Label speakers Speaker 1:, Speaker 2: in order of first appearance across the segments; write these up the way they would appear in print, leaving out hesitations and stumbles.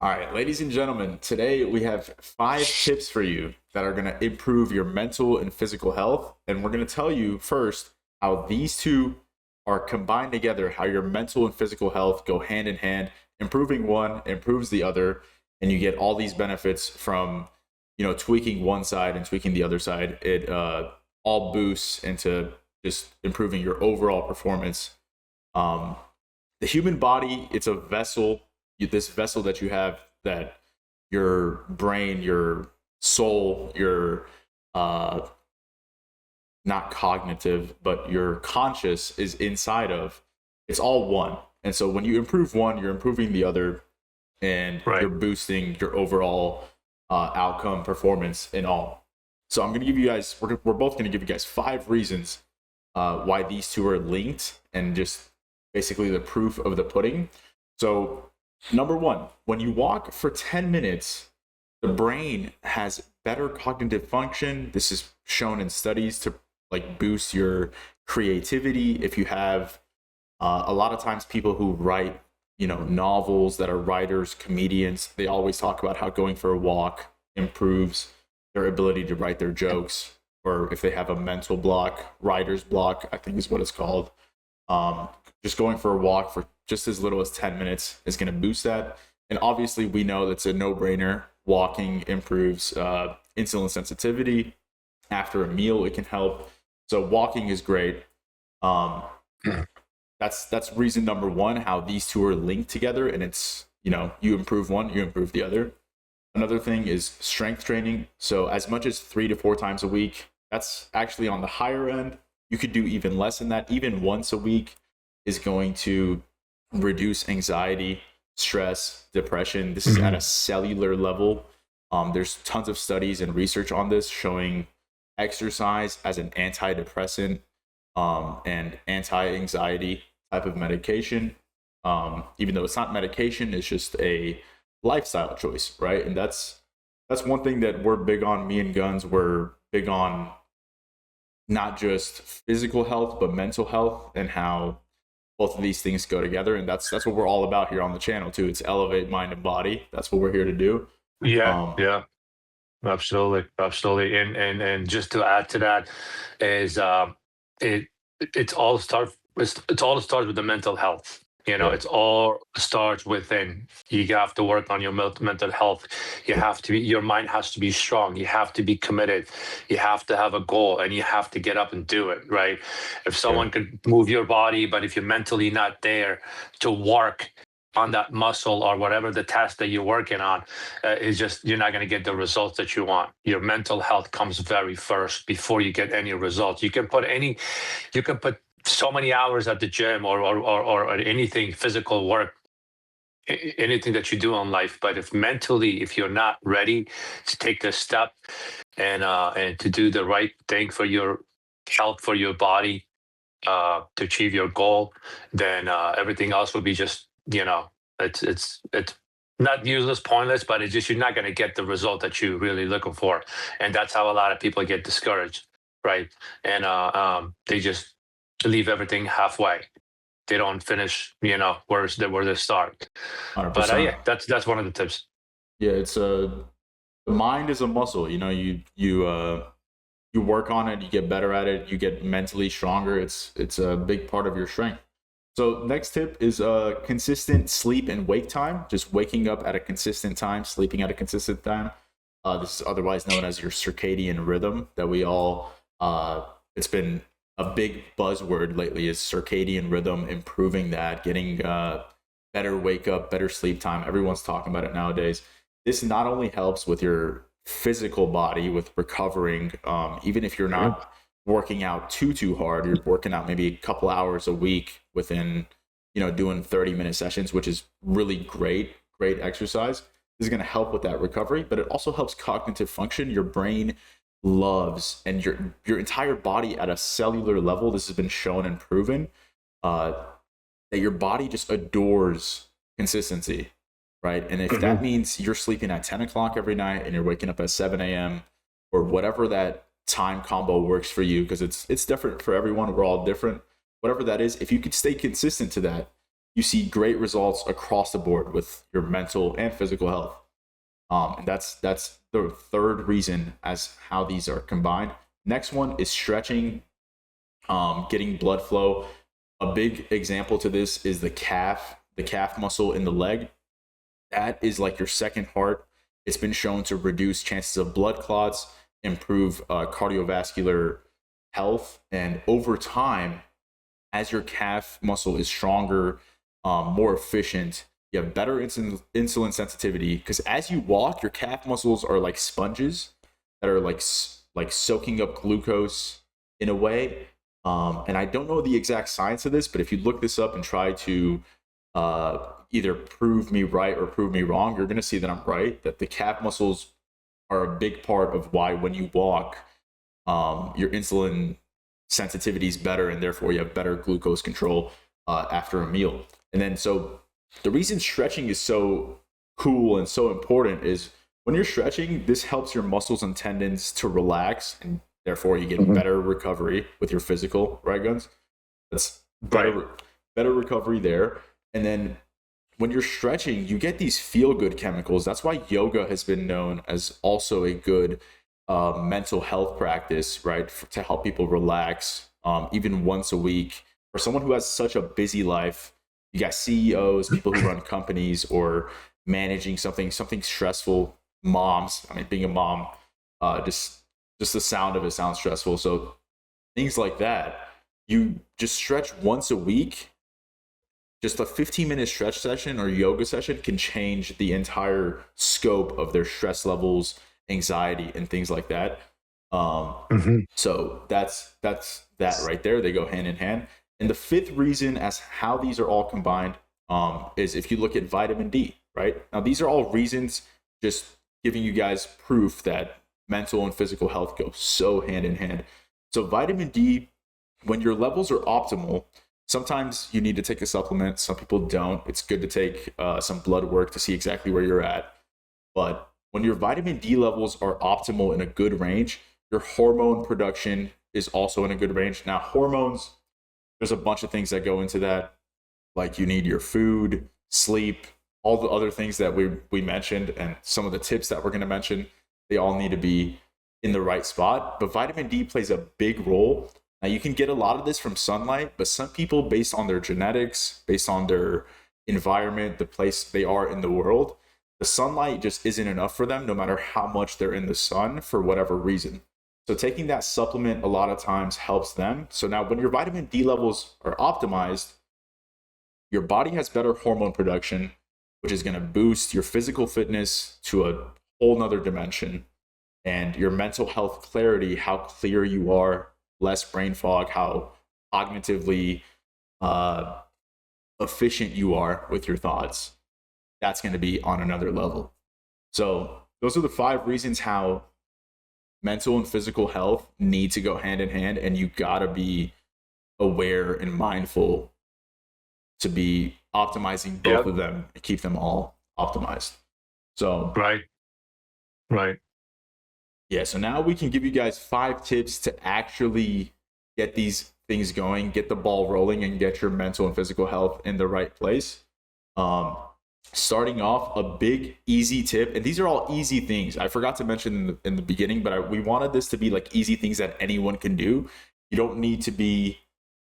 Speaker 1: All right, ladies and gentlemen, today we have 5 tips for you that are going to improve your mental and physical health. And we're going to tell you first how these two are combined together, how your mental and physical health go hand in hand. Improving one improves the other, and you get all these benefits from, tweaking one side and tweaking the other side. It all boosts into just improving your overall performance. Um, the human body, it's a vessel, this vessel that you have, that your brain, your soul, your uh not cognitive, but your conscious is inside of. It's all one. And so when you improve one, you're improving the other, and
Speaker 2: Right.
Speaker 1: you're boosting your overall outcome, performance, and all. So I'm going to give you guys, we're both going to give you guys 5 reasons why these two are linked, and just basically the proof of the pudding. So, number one, when you walk for 10 minutes, the brain has better cognitive function. This is shown in studies to like boost your creativity. If you have a lot of times people who write, novels, that are writers, comedians, they always talk about how going for a walk improves their ability to write their jokes, or if they have a mental block, writer's block, I think is what it's called. Um, just going for a walk for just as little as 10 minutes is going to boost that. And obviously, we know that's a no-brainer. Walking improves insulin sensitivity. After a meal, it can help. So walking is great. Um, that's reason number one, how these two are linked together. And it's, you improve one, you improve the other. Another thing is strength training. So as much as 3 to 4 times a week, that's actually on the higher end. You could do even less than that. Even once a week is going to reduce anxiety, stress, depression. This is at a cellular level. There's tons of studies and research on this showing exercise as an antidepressant and anti-anxiety type of medication. Even though it's not medication, it's just a lifestyle choice, right? And that's one thing that we're big on. Me and Gunz, we're big on not just physical health, but mental health, and how both of these things go together. And that's what we're all about here on the channel too. It's elevate mind and body. That's what we're here to do.
Speaker 2: Yeah,
Speaker 1: Um,
Speaker 2: yeah, absolutely, absolutely. And just to add to that is it it's all it's all starts with the mental health.
Speaker 1: yeah,
Speaker 2: It's all starts within. You have to work on your mental health. Your mind has to be strong. You have to be committed. You have to have a goal, and you have to get up and do it, right? If
Speaker 1: yeah,
Speaker 2: someone could move your body, but if you're mentally not there to work on that muscle or whatever the task that you're working on, is just you're not going to get the results that you want. Your mental health comes very first before you get any results. You can put so many hours at the gym or anything physical work, anything that you do in life, but if you're not ready to take the step and to do the right thing for your health, for your body, to achieve your goal, then everything else will be just, it's not useless, pointless, but it's just you're not going to get the result that you're really looking for, and that's how a lot of people get discouraged, right? And they just leave everything halfway. They don't finish, where they start. But
Speaker 1: 100%.
Speaker 2: yeah, that's one of the tips.
Speaker 1: Yeah, it's the mind is a muscle. You work on it, you get better at it, you get mentally stronger. It's a big part of your strength. So next tip is consistent sleep and wake time. Just waking up at a consistent time, sleeping at a consistent time. This is otherwise known as your circadian rhythm. That we all it's been a big buzzword lately, is circadian rhythm, improving that, getting better wake up, better sleep time. Everyone's talking about it nowadays. This not only helps with your physical body with recovering, even if you're not working out too hard, you're working out maybe a couple hours a week within, doing 30-minute sessions, which is really great exercise. This is going to help with that recovery, but it also helps cognitive function. Your brain loves, and your entire body at a cellular level, this has been shown and proven, uh, that your body just adores consistency, right? And if that means you're sleeping at 10 o'clock every night and you're waking up at 7 a.m. or whatever that time combo works for you, because it's different for everyone. We're all different. Whatever that is, if you could stay consistent to that, you see great results across the board with your mental and physical health. And that's the third reason as how these are combined. Next one is stretching, getting blood flow. A big example to this is the calf muscle in the leg. That is like your second heart. It's been shown to reduce chances of blood clots, improve cardiovascular health, and over time, as your calf muscle is stronger, more efficient, you have better insulin sensitivity, because as you walk, your calf muscles are like sponges that are like soaking up glucose in a way. And I don't know the exact science of this, but if you look this up and try to either prove me right or prove me wrong, you're going to see that I'm right, that the calf muscles are a big part of why when you walk, your insulin sensitivity is better, and therefore you have better glucose control after a meal. And then so the reason stretching is so cool and so important is when you're stretching, this helps your muscles and tendons to relax, and therefore you get better recovery with your physical, right, Gunz? That's better recovery there. And then when you're stretching, you get these feel-good chemicals. That's why yoga has been known as also a good mental health practice, right? To help people relax, even once a week. For someone who has such a busy life, you got CEOs, people who run companies, or managing something stressful. Moms, I mean, being a mom, just the sound of it sounds stressful. So things like that, you just stretch once a week. Just a 15-minute stretch session or yoga session can change the entire scope of their stress levels, anxiety, and things like that. So that's that right there. They go hand in hand. And the fifth reason as how these are all combined is if you look at vitamin D, right? Now, these are all reasons, just giving you guys proof that mental and physical health go so hand in hand. So vitamin D, when your levels are optimal, sometimes you need to take a supplement. Some people don't. It's good to take some blood work to see exactly where you're at. But when your vitamin D levels are optimal in a good range, your hormone production is also in a good range. Now, hormones, there's a bunch of things that go into that. Like you need your food, sleep, all the other things that we mentioned, and some of the tips that we're going to mention, they all need to be in the right spot. But vitamin D plays a big role. Now, you can get a lot of this from sunlight, but some people, based on their genetics, based on their environment, the place they are in the world, the sunlight just isn't enough for them, no matter how much they're in the sun for whatever reason. So taking that supplement a lot of times helps them. So now when your vitamin D levels are optimized, your body has better hormone production, which is going to boost your physical fitness to a whole nother dimension, and your mental health clarity, how clear you are, less brain fog, how cognitively efficient you are with your thoughts. That's going to be on another level. So those are the 5 reasons how mental and physical health need to go hand in hand, and you got to be aware and mindful to be optimizing both of them and keep them all optimized. So
Speaker 2: right.
Speaker 1: Yeah, so now we can give you guys 5 tips to actually get these things going, get the ball rolling, and get your mental and physical health in the right place. Starting off, a big easy tip, and these are all easy things. I forgot to mention in the beginning, but we wanted this to be like easy things that anyone can do. You don't need to be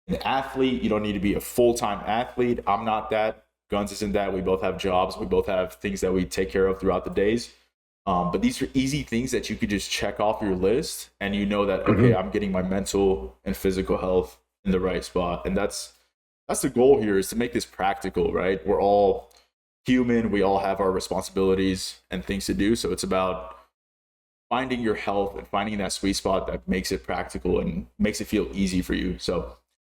Speaker 1: an athlete. You don't need to be a full-time athlete. I'm not that. Gunz isn't that. We both have jobs. We both have things that we take care of throughout the days. But these are easy things that you could just check off your list, and you know that, okay, I'm getting my mental and physical health in the right spot. And that's the goal here, is to make this practical, right? We're all human. We all have our responsibilities and things to do. So it's about finding your health and finding that sweet spot that makes it practical and makes it feel easy for you. So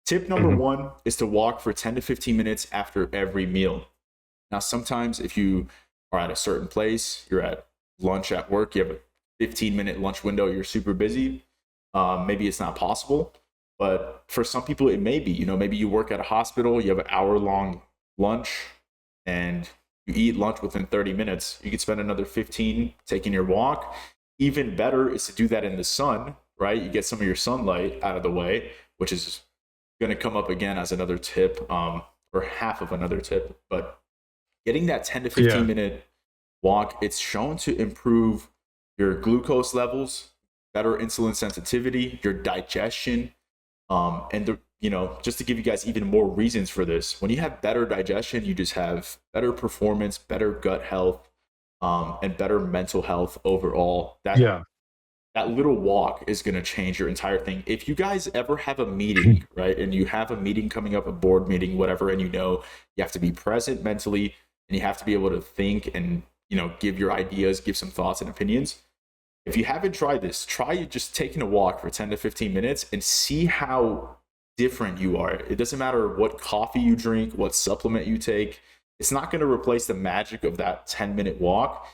Speaker 1: tip number 1 is to walk for 10 to 15 minutes after every meal. Now, sometimes if you are at a certain place, you're at lunch at work, you have a 15-minute lunch window, you're super busy, maybe it's not possible. But for some people it may be. Maybe you work at a hospital, you have an hour-long lunch, and you eat lunch within 30 minutes. You could spend another 15 taking your walk. Even better is to do that in the sun, right? You get some of your sunlight out of the way, which is going to come up again as another tip. or half of another tip, but getting that 10 to 15-minute walk, it's shown to improve your glucose levels, better insulin sensitivity, your digestion, and just to give you guys even more reasons for this, when you have better digestion, you just have better performance, better gut health, and better mental health overall. That little walk is going to change your entire thing. If you guys ever have a meeting, right, and you have a meeting coming up, a board meeting, whatever, and you have to be present mentally and you have to be able to think and, give your ideas, give some thoughts and opinions. If you haven't tried this, try just taking a walk for 10 to 15 minutes and see how different you are. It doesn't matter what coffee you drink, what supplement you take. It's not going to replace the magic of that 10-minute walk.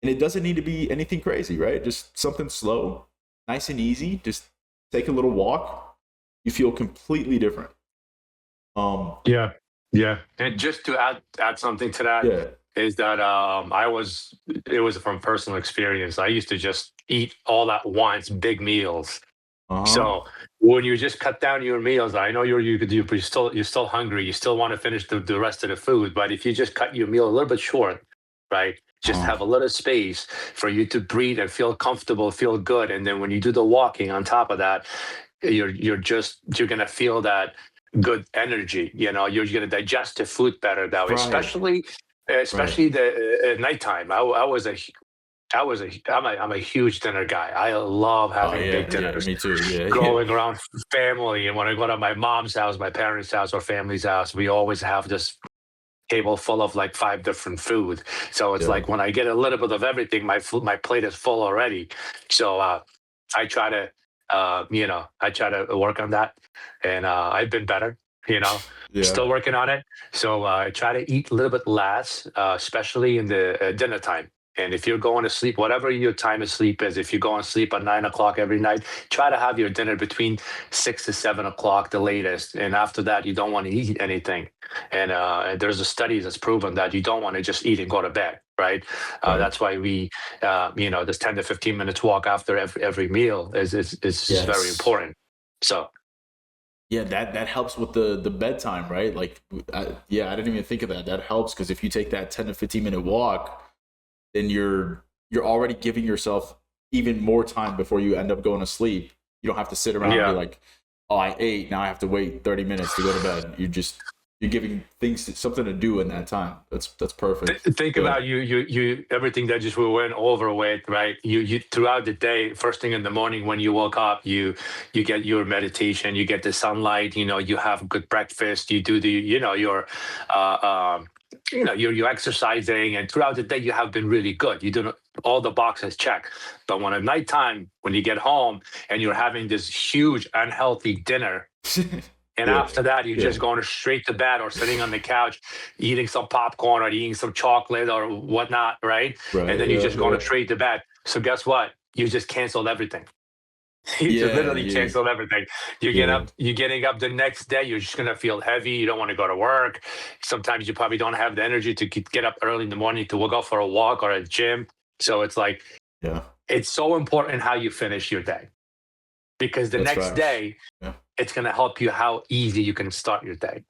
Speaker 1: And it doesn't need to be anything crazy, right? Just something slow, nice and easy. Just take a little walk. You feel completely different.
Speaker 2: Yeah. And just to add something to that, is that it was from personal experience. I used to just eat all at once, big meals. So when you just cut down your meals, I know you're still hungry. You still want to finish the rest of the food, but if you just cut your meal a little bit short, right? Just have a little space for you to breathe and feel comfortable, feel good. And then when you do the walking on top of that, you're going to feel that good energy. You're going to digest the food better that way, especially the nighttime. I'm a huge dinner guy. I love having big dinners.
Speaker 1: Me too.
Speaker 2: Going around family, and when I go to my mom's house, my parents' house, or family's house, we always have this table full of like 5 different food. So it's like when I get a little bit of everything, my plate is full already. So I try to work on that, and I've been better. Still working on it. So I try to eat a little bit less, especially in the dinner time. And if you're going to sleep, whatever your time of sleep is, if you're going to sleep at 9 o'clock every night, try to have your dinner between 6 to 7 o'clock, the latest. And after that, you don't want to eat anything. And there's a study that's proven that you don't want to just eat and go to bed, right? That's why we, this 10 to 15 minutes walk after every meal is very important. So.
Speaker 1: Yeah, that helps with the bedtime, right? Like, I didn't even think of that. That helps because if you take that 10 to 15-minute walk, then you're already giving yourself even more time before you end up going to sleep. You don't have to sit around and be like, oh, I ate, now I have to wait 30 minutes to go to bed. You're giving things something to do in that time. That's perfect.
Speaker 2: Think about you everything that just we went over with, right? You throughout the day, first thing in the morning when you woke up, you get your meditation, you get the sunlight, you have good breakfast, you do you're exercising, and throughout the day you have been really good. You do all the boxes check. But when at nighttime, when you get home and you're having this huge unhealthy dinner, and after that, you're just going straight to bed or sitting on the couch, eating some popcorn or eating some chocolate or whatnot, right? And then you're just going straight to bed. So guess what? You just canceled everything. You just literally canceled everything. You're getting up the next day. You're just going to feel heavy. You don't want to go to work. Sometimes you probably don't have the energy to get up early in the morning to go for a walk or a gym. So it's like, it's so important how you finish your day. Because the next day, it's going to help you how easy you can start your day.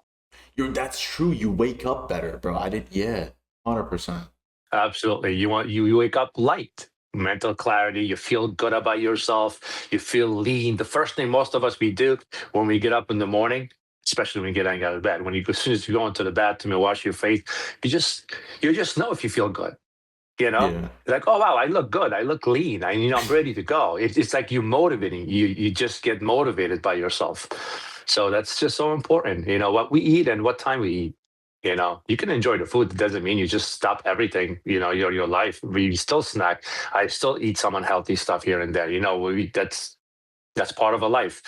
Speaker 1: That's true. You wake up better, bro. 100%.
Speaker 2: Absolutely. You wake up light, mental clarity. You feel good about yourself. You feel lean. The first thing most of us we do when we get up in the morning, especially when you get out of bed, as soon as you go into the bathroom and wash your face, you just know if you feel good. Like, oh wow, I look good, I look lean, I'm ready to go. It's like you're motivating. You just get motivated by yourself. So that's just so important. What we eat and what time we eat. You can enjoy the food. It doesn't mean you just stop everything. Your life. We still snack. I still eat some unhealthy stuff here and there. That's part of a life.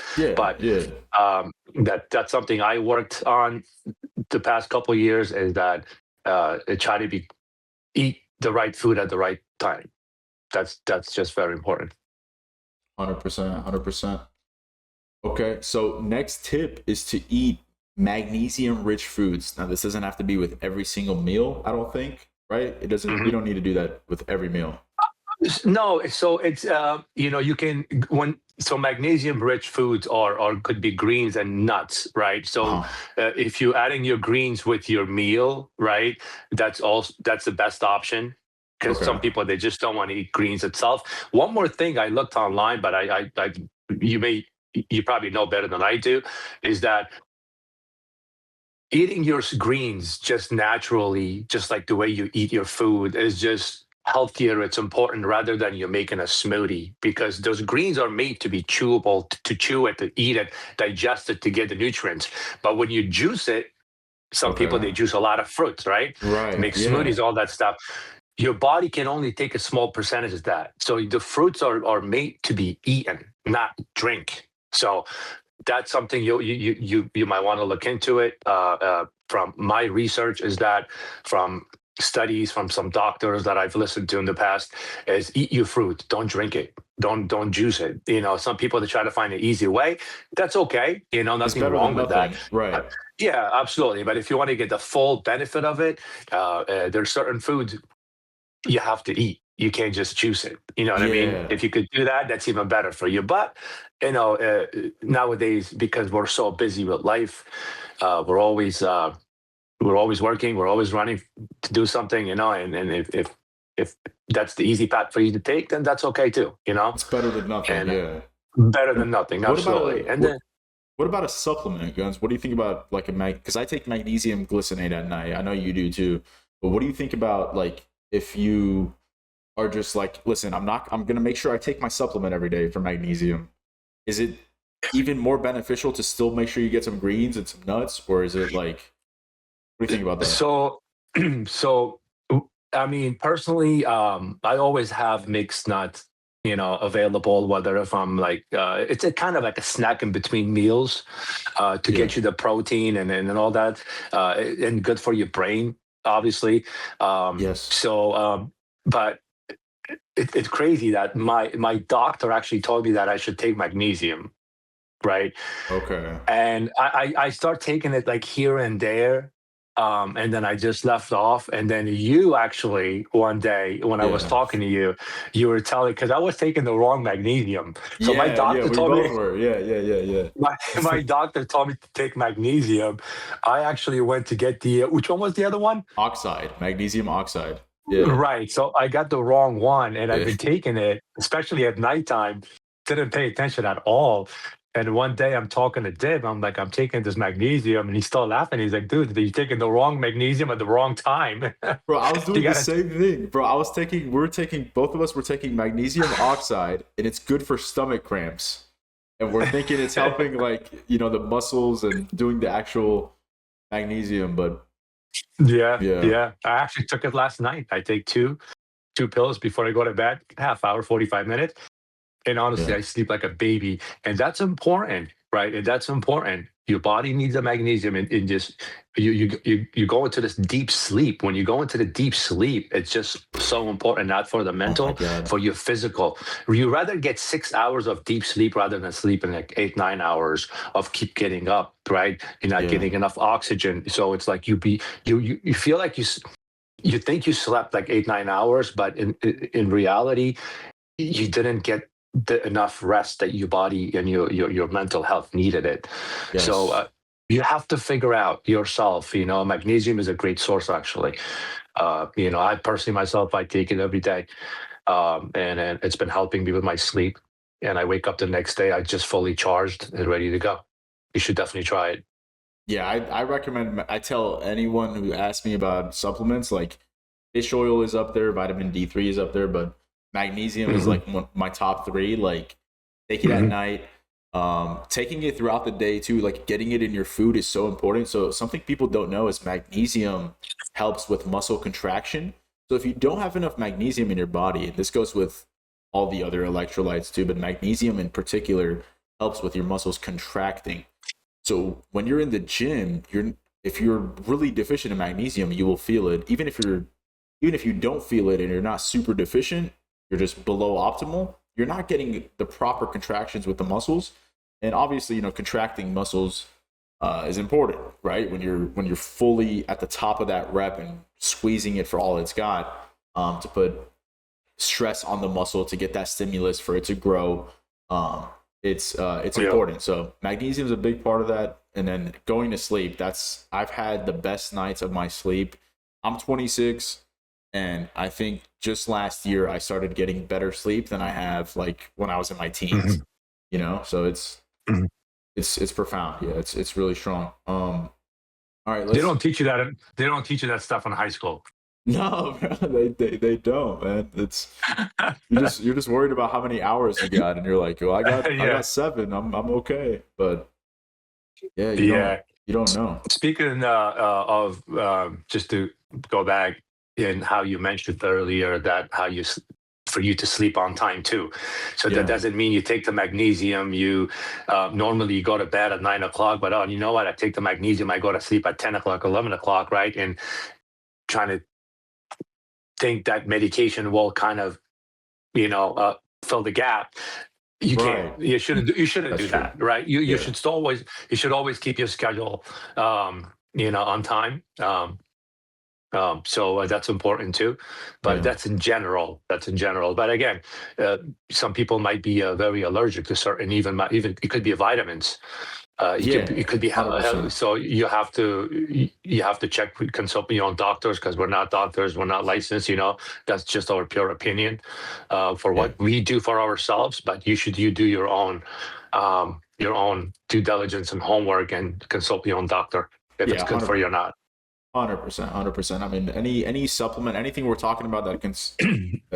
Speaker 2: That's something I worked on the past couple of years. Is that try to eat the right food at the right time. That's just very important.
Speaker 1: 100%. Okay, so next tip is to eat magnesium-rich foods. Now, this doesn't have to be with every single meal, I don't think, right? It doesn't. You don't need to do that with every meal.
Speaker 2: No, so it's you can when so magnesium rich foods are could be greens and nuts, right? So
Speaker 1: Uh-huh.
Speaker 2: if you're adding your greens with your meal, right, that's the best option, because some
Speaker 1: Okay.
Speaker 2: people they just don't want to eat greens itself. One more thing I looked online, but I you may you probably know better than I do, is that eating your greens just naturally, just like the way you eat your food, is just healthier. It's important rather than you making a smoothie, because those greens are made to be chewable, to chew it, to eat it, digest it, to get the nutrients. But when you juice it, some people
Speaker 1: Okay.
Speaker 2: they juice a lot of fruits, right? To
Speaker 1: Right.
Speaker 2: make
Speaker 1: Yeah.
Speaker 2: smoothies, all that stuff. Your body can only take a small percentage of that. So the fruits are made to be eaten, not drink. So that's something you might want to look into it. From my research, is that from studies from some doctors that I've listened to in the past, is eat your fruit, don't drink it, don't juice it. Some people that try to find an easy way, that's okay.
Speaker 1: It's
Speaker 2: Nothing
Speaker 1: better
Speaker 2: wrong
Speaker 1: than
Speaker 2: with that.
Speaker 1: nothing. Right.
Speaker 2: Yeah, absolutely. But if you want to get the full benefit of it, there's certain foods you have to eat. You can't just juice it. You know what I mean?
Speaker 1: Yeah.
Speaker 2: If you could do that, that's even better for you. But nowadays, because we're so busy with life, uh, we're always uh, we're always working, we're always running to do something. And if that's the easy path for you to take, then that's okay too.
Speaker 1: It's better than nothing.
Speaker 2: And
Speaker 1: Yeah.
Speaker 2: better
Speaker 1: And
Speaker 2: than nothing,
Speaker 1: what about
Speaker 2: absolutely.
Speaker 1: a
Speaker 2: And
Speaker 1: what
Speaker 2: then
Speaker 1: what about a supplement, Guns? What do you think about like a because I take magnesium glycinate at night. I know you do too. But what do you think about like if you are just like, listen, I'm gonna make sure I take my supplement every day for magnesium. Is it even more beneficial to still make sure you get some greens and some nuts, or is it like what do you think about that?
Speaker 2: so so I mean, personally, I always have mixed nuts, available, whether if I'm like, it's a kind of like a snack in between meals, to
Speaker 1: Yeah.
Speaker 2: get you the protein and all that, and good for your brain, obviously.
Speaker 1: Yes.
Speaker 2: But it's crazy that my doctor actually told me that I should take magnesium, right?
Speaker 1: Okay.
Speaker 2: And I start taking it like here and there, and then I just left off. And then you actually one day when I was
Speaker 1: Yeah.
Speaker 2: talking to you, you were telling, because I was taking the wrong magnesium. So my
Speaker 1: Yeah, yeah,
Speaker 2: doctor
Speaker 1: we
Speaker 2: told
Speaker 1: both
Speaker 2: me
Speaker 1: were. Yeah, yeah, yeah,
Speaker 2: my
Speaker 1: yeah.
Speaker 2: doctor told me to take magnesium. I actually went to get the which one was the other one?
Speaker 1: Oxide, magnesium oxide. Yeah.
Speaker 2: Right. So I got the wrong one, and I've
Speaker 1: Yeah.
Speaker 2: been taking it, especially at nighttime. Didn't pay attention at all. And one day I'm talking to Dib. I'm like, I'm taking this magnesium, and he's still laughing. He's like, dude, you're taking the wrong magnesium at the wrong time.
Speaker 1: Bro, I was
Speaker 2: You
Speaker 1: doing the
Speaker 2: gotta,
Speaker 1: same thing. Bro, we're taking, both of us were taking magnesium oxide, and it's good for stomach cramps. And we're thinking it's helping, like, the muscles and doing the actual magnesium. But
Speaker 2: yeah,
Speaker 1: yeah,
Speaker 2: yeah. I actually took it last night. I take two pills before I go to bed, half hour, 45 minutes. And honestly,
Speaker 1: yeah,
Speaker 2: I sleep like a baby, and that's important, right? And that's important. Your body needs the magnesium, and just you go into this deep sleep. When you go into the deep sleep, it's just so important, not for the
Speaker 1: oh my
Speaker 2: mental,
Speaker 1: God.
Speaker 2: for your physical. You rather get 6 hours of deep sleep rather than sleeping like 8, 9 hours of keep getting up, right? You're not
Speaker 1: Yeah,
Speaker 2: getting enough oxygen, so it's like you feel like you think you slept like 8, 9 hours, but in reality you didn't get enough rest that your body and your mental health needed it. So
Speaker 1: yes.
Speaker 2: you have to figure out yourself. Magnesium is a great source, actually. I personally myself, I take it every day, and it's been helping me with my sleep. And I wake up the next day, I just fully charged and ready to go. You should definitely try it.
Speaker 1: Yeah, I recommend, I tell anyone who asks me about supplements, like fish oil is up there, vitamin D3 is up there, but magnesium is
Speaker 2: Hmm.
Speaker 1: like my top three. Like, take it at
Speaker 2: Hmm.
Speaker 1: night. Taking it throughout the day too, like getting it in your food is so important. So something people don't know is magnesium helps with muscle contraction. So if you don't have enough magnesium in your body, and this goes with all the other electrolytes too, but magnesium in particular helps with your muscles contracting. So when you're in the gym, if you're really deficient in magnesium, you will feel it. Even if you don't feel it and you're not super deficient, you're just below optimal. You're not getting the proper contractions with the muscles, and obviously, contracting muscles is important, right? When you're fully at the top of that rep and squeezing it for all it's got, to put stress on the muscle to get that stimulus for it to grow. It's important. So magnesium is a big part of that. And then going to sleep, I've had the best nights of my sleep. I'm 26, and I think just last year I started getting better sleep than I have like when I was in my teens. So it's profound. Yeah, it's really strong. All right,
Speaker 2: They don't teach you that. They don't teach you that stuff in high school.
Speaker 1: No, bro, they don't, man. You're just worried about how many hours you got, and you're like, well, I got 7. I'm okay. But yeah, you don't know.
Speaker 2: Speaking of just to go back in how you mentioned earlier that for you to sleep on time too. So that doesn't mean you take the magnesium. You normally you go to bed at 9 o'clock, but you know what? I take the magnesium. I go to sleep at 10 o'clock, 11 o'clock, right? And trying to think that medication will kind of, fill the gap. You can't. You shouldn't do that, right? You should always keep your schedule, on time. So that's important too, but that's in general. But again, some people might be very allergic to certain, even it could be vitamins. It could be
Speaker 1: 100%.
Speaker 2: so you have to consult your own doctors, because we're not doctors, we're not licensed. That's just our pure opinion for what we do for ourselves. But you do your own due diligence and homework, and consult your own doctor if it's good for you or not.
Speaker 1: 100%. I mean, any supplement, anything we're talking about that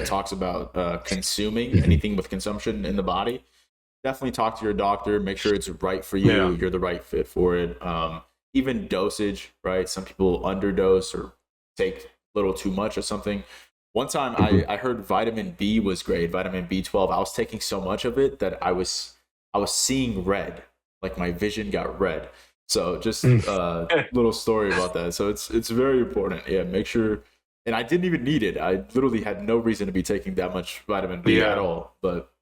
Speaker 1: talks about consuming anything with consumption in the body, definitely talk to your doctor. Make sure it's right for you. Yeah. You're the right fit for it. Even dosage, right? Some people underdose or take a little too much of something. One time I heard vitamin B was great, vitamin B12. I was taking so much of it that I was seeing red, like my vision got red. So just a little story about that. So it's very important. Yeah, make sure. And I didn't even need it. I literally had no reason to be taking that much vitamin B at all. But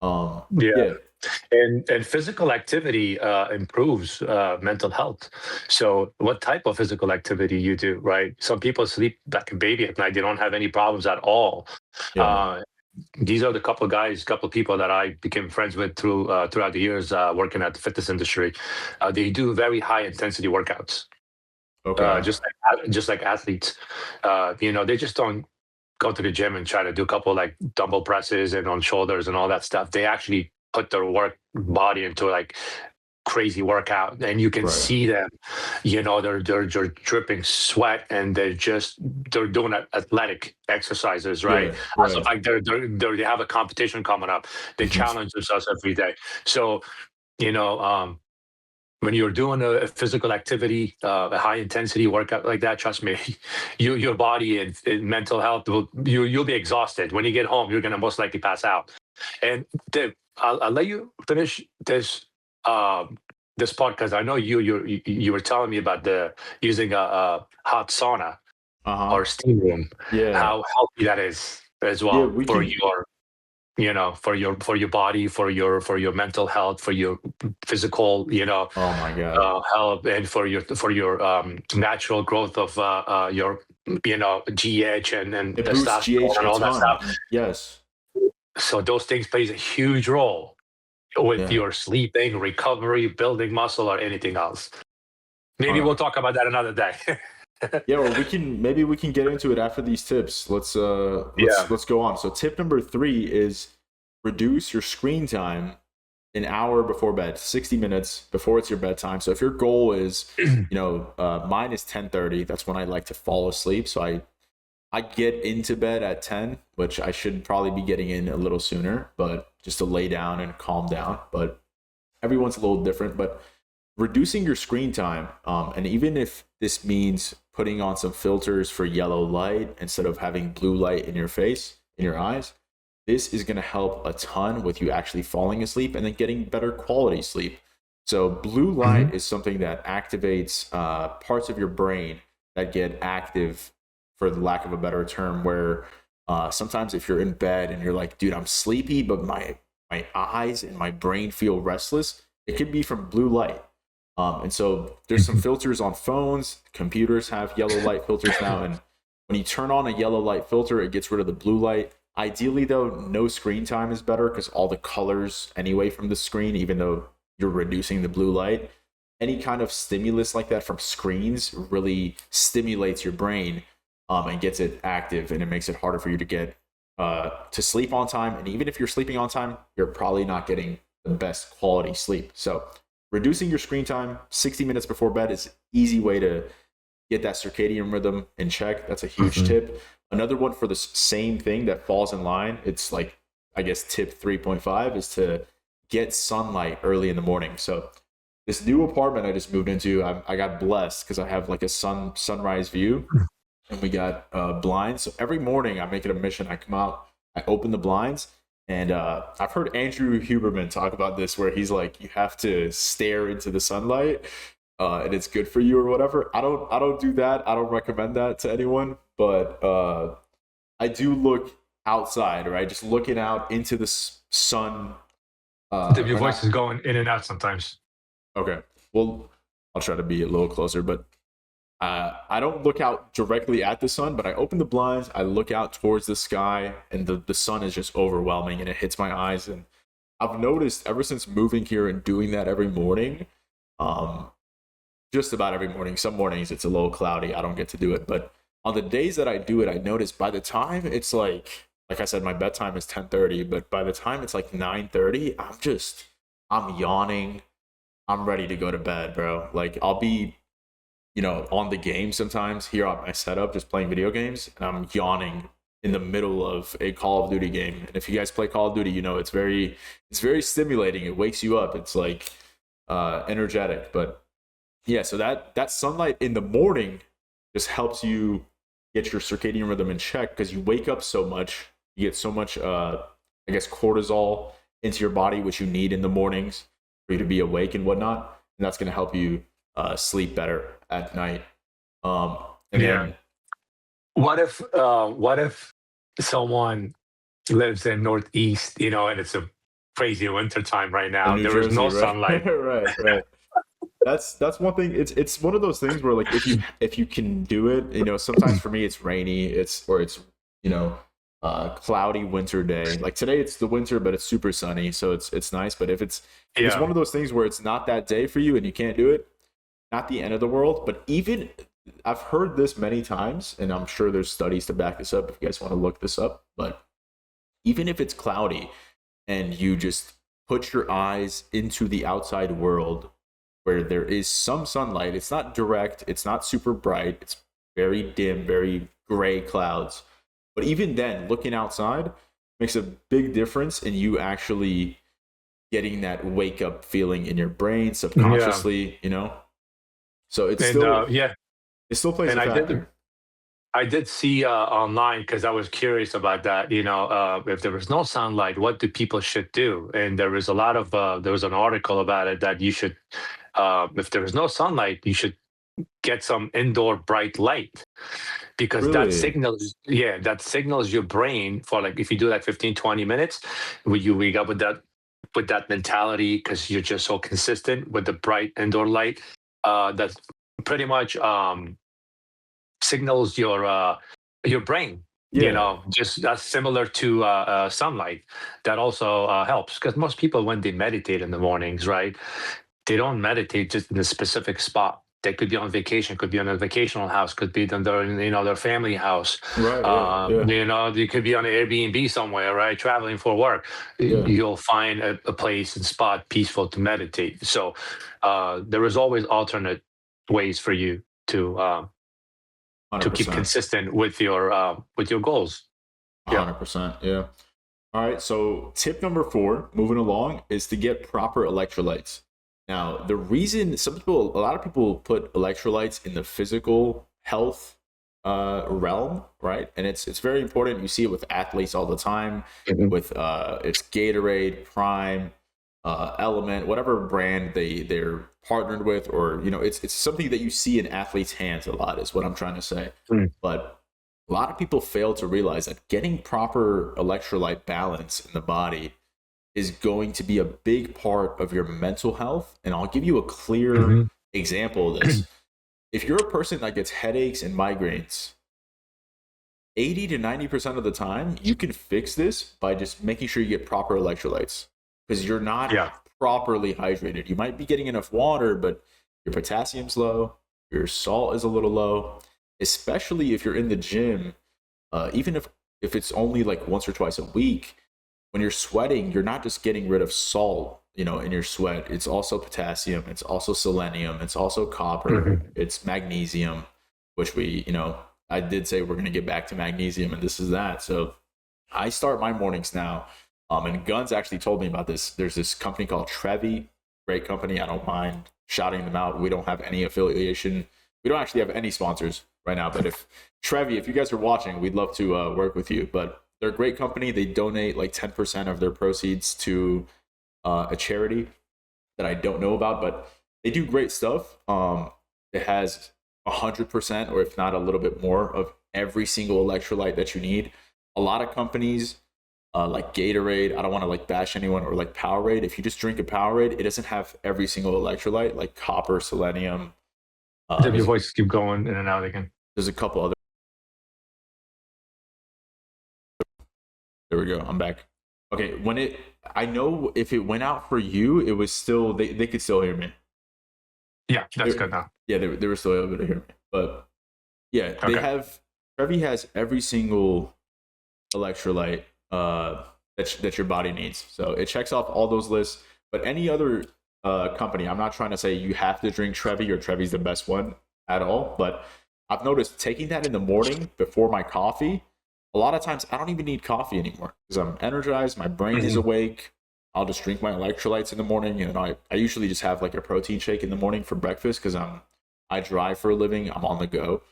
Speaker 2: and physical activity improves mental health. So what type of physical activity you do, right? Some people sleep like a baby at night. They don't have any problems at all. These are the couple people that I became friends with throughout the years working at the fitness industry. They do very high intensity workouts. Okay. Just like athletes, they just don't go to the gym and try to do a couple like dumbbell presses and on shoulders and all that stuff. They actually put their body into like crazy workout, and you can see them, they're dripping sweat, and they're doing athletic exercises, right? So like they have a competition coming up. They challenge themselves every day. So, when you're doing a physical activity, a high intensity workout like that, trust me, your body and mental health you'll be exhausted. When you get home, you're gonna most likely pass out. And Dave, I'll let you finish this podcast. I know you were telling me about using a hot sauna or steam room. How healthy that is as well for your body, for your mental health, for your physical, oh
Speaker 1: my god,
Speaker 2: health, and for your natural growth of your GH and testosterone and all that stuff.
Speaker 1: Yes.
Speaker 2: So those things plays a huge role with your sleeping, recovery, building muscle, or anything else. Maybe we'll talk about that another day.
Speaker 1: Well, we can get into it after these tips. Let's go on. So tip number 3 is reduce your screen time an hour before bed, 60 minutes before it's your bedtime. So if your goal is, mine is 10:30, that's when I like to fall asleep. So I get into bed at 10, which I should probably be getting in a little sooner, but just to lay down and calm down. But everyone's a little different. But reducing your screen time, and even if this means putting on some filters for yellow light instead of having blue light in your face, in your eyes, this is going to help a ton with you actually falling asleep and then getting better quality sleep. So blue light is something that activates parts of your brain that get active, for the lack of a better term, where sometimes if you're in bed and you're like, dude, I'm sleepy, but my eyes and my brain feel restless, it could be from blue light. And so there's some filters on phones. Computers have yellow light filters now. And when you turn on a yellow light filter, it gets rid of the blue light. Ideally, though, no screen time is better because all the colors anyway from the screen, even though you're reducing the blue light, any kind of stimulus like that from screens really stimulates your brain and gets it active, and it makes it harder for you to get to sleep on time. And even if you're sleeping on time, you're probably not getting the best quality sleep. So reducing your screen time 60 minutes before bed is an easy way to get that circadian rhythm in check. That's a huge tip. Another one for the same thing that falls in line, it's like, I guess tip 3.5 is to get sunlight early in the morning. So this new apartment I just moved into, I got blessed because I have like a sunrise view, and we got blinds. So every morning I make it a mission. I come out, I open the blinds, and I've heard Andrew Huberman talk about this, where he's like, you have to stare into the sunlight, and it's good for you or whatever. I don't do that. I don't recommend that to anyone, but I do look outside, right? Just looking out into the sun.
Speaker 2: Your voice is going in and out sometimes.
Speaker 1: Okay. Well, I'll try to be a little closer, but I don't look out directly at the sun, but I open the blinds, I look out towards the sky, and the sun is just overwhelming and it hits my eyes. And I've noticed ever since moving here and doing that every morning, just about every morning, some mornings it's a little cloudy, I don't get to do it, but on the days that I do it, I notice by the time it's like I said, my bedtime is 10:30, but by the time it's like 9:30, I'm yawning. I'm ready to go to bed, bro. Like I'll be, on the game sometimes here on my setup, just playing video games, and I'm yawning in the middle of a Call of Duty game. And if you guys play Call of Duty, it's very stimulating. It wakes you up. It's like energetic. But yeah, so that sunlight in the morning just helps you get your circadian rhythm in check because you wake up so much. You get so much, cortisol into your body, which you need in the mornings for you to be awake and whatnot, and that's going to help you sleep better at night. Then,
Speaker 2: what if someone lives in Northeast, and it's a crazy winter time right now? There is no sunlight.
Speaker 1: right. That's one thing. It's one of those things where like if you can do it, sometimes for me it's rainy, it's cloudy winter day. Like today it's the winter, but it's super sunny, so it's nice. But if it's one of those things where it's not that day for you and you can't do it, not the end of the world. But even I've heard this many times, and I'm sure there's studies to back this up if you guys want to look this up. But even if it's cloudy and you just put your eyes into the outside world where there is some sunlight, it's not direct, it's not super bright, it's very dim, very gray clouds. But even then, looking outside makes a big difference in you actually getting that wake up feeling in your brain subconsciously, So it's it still plays a factor.
Speaker 2: I did see online, because I was curious about that. If there was no sunlight, what do people should do? And there was there was an article about it that you should, if there is no sunlight, you should get some indoor bright light, because
Speaker 1: Really?
Speaker 2: that signals your brain for, like, if you do that 15-20 minutes, you wake up with that mentality, because you're just so consistent with the bright indoor light, that pretty much signals your brain. Just that's similar to sunlight. That also helps, because most people, when they meditate in the mornings, right, they don't meditate just in a specific spot. They could be on vacation, could be on a vacational house, could be in their family house.
Speaker 1: Right.
Speaker 2: You could be on an Airbnb somewhere, right, traveling for work. You'll find a place and spot peaceful to meditate. So there is always alternate ways for you to keep consistent with your goals.
Speaker 1: 100%. Yeah. All right. So tip number 4, moving along, is to get proper electrolytes. Now, the reason a lot of people put electrolytes in the physical health realm, right? And it's very important. You see it with athletes all the time, with it's Gatorade, Prime, Element, whatever brand they're partnered with, or it's something that you see in athletes' hands a lot, is what I'm trying to say. But a lot of people fail to realize that getting proper electrolyte balance in the body is going to be a big part of your mental health. And I'll give you a clear example of this. If you're a person that gets headaches and migraines, 80 to 90% of the time, you can fix this by just making sure you get proper electrolytes, because you're not
Speaker 2: Yeah.
Speaker 1: properly hydrated. You might be getting enough water, but your potassium's low, your salt is a little low, especially if you're in the gym. Even if it's only like once or twice a week, when you're sweating, you're not just getting rid of salt, in your sweat. It's also potassium, it's also selenium, it's also copper,
Speaker 2: Hmm.
Speaker 1: it's magnesium, which I did say we're going to get back to magnesium, and this is that. So I start my mornings now. And Gunz actually told me about this. There's this company called Trevi, great company. I don't mind shouting them out. We don't have any affiliation. We don't actually have any sponsors right now. But if Trevi, if you guys are watching, we'd love to work with you. But they're a great company. They donate like 10% of their proceeds to a charity that I don't know about, but they do great stuff. It has 100%, or if not a little bit more, of every single electrolyte that you need. A lot of companies like Gatorade, I don't want to like bash anyone, or like Powerade. If you just drink a Powerade, it doesn't have every single electrolyte like copper, selenium.
Speaker 2: Your voice keep going in and out again.
Speaker 1: There's a couple other. There we go. I'm back. Okay, I know if it went out for you, it was still, they could still hear me.
Speaker 2: Yeah, that's good now.
Speaker 1: Yeah, they were still able to hear me. But yeah, they
Speaker 2: Okay.
Speaker 1: have, Trevi has every single electrolyte that your body needs. So it checks off all those lists. But any other company, I'm not trying to say you have to drink Trevi or Trevi's the best one at all, but I've noticed taking that in the morning before my coffee, a lot of times I don't even need coffee anymore because I'm energized, my brain is awake. I'll just drink my electrolytes in the morning, and I usually just have like a protein shake in the morning for breakfast because I drive for a living. I'm on the go.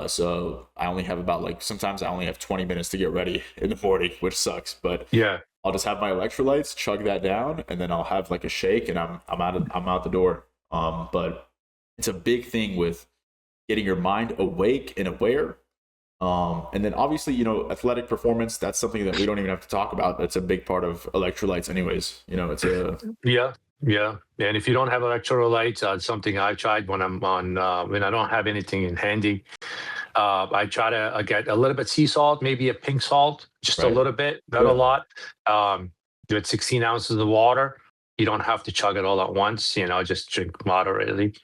Speaker 1: So I only have about like, sometimes I only have 20 minutes to get ready in the morning, which sucks. But
Speaker 2: Yeah.
Speaker 1: I'll just have my electrolytes, chug that down, and then I'll have like a shake, and I'm out the door. But it's a big thing with getting your mind awake and aware. And then obviously, athletic performance, that's something that we don't even have to talk about. That's a big part of electrolytes anyways. It's a
Speaker 2: Yeah. Yeah. And if you don't have electrolytes, it's something I've tried when I'm on, when I don't have anything in handy. I try to get a little bit sea salt, maybe a pink salt, just a
Speaker 1: right.
Speaker 2: little bit, not a
Speaker 1: Yeah.
Speaker 2: lot. Do it 16 ounces of water. You don't have to chug it all at once, just drink moderately.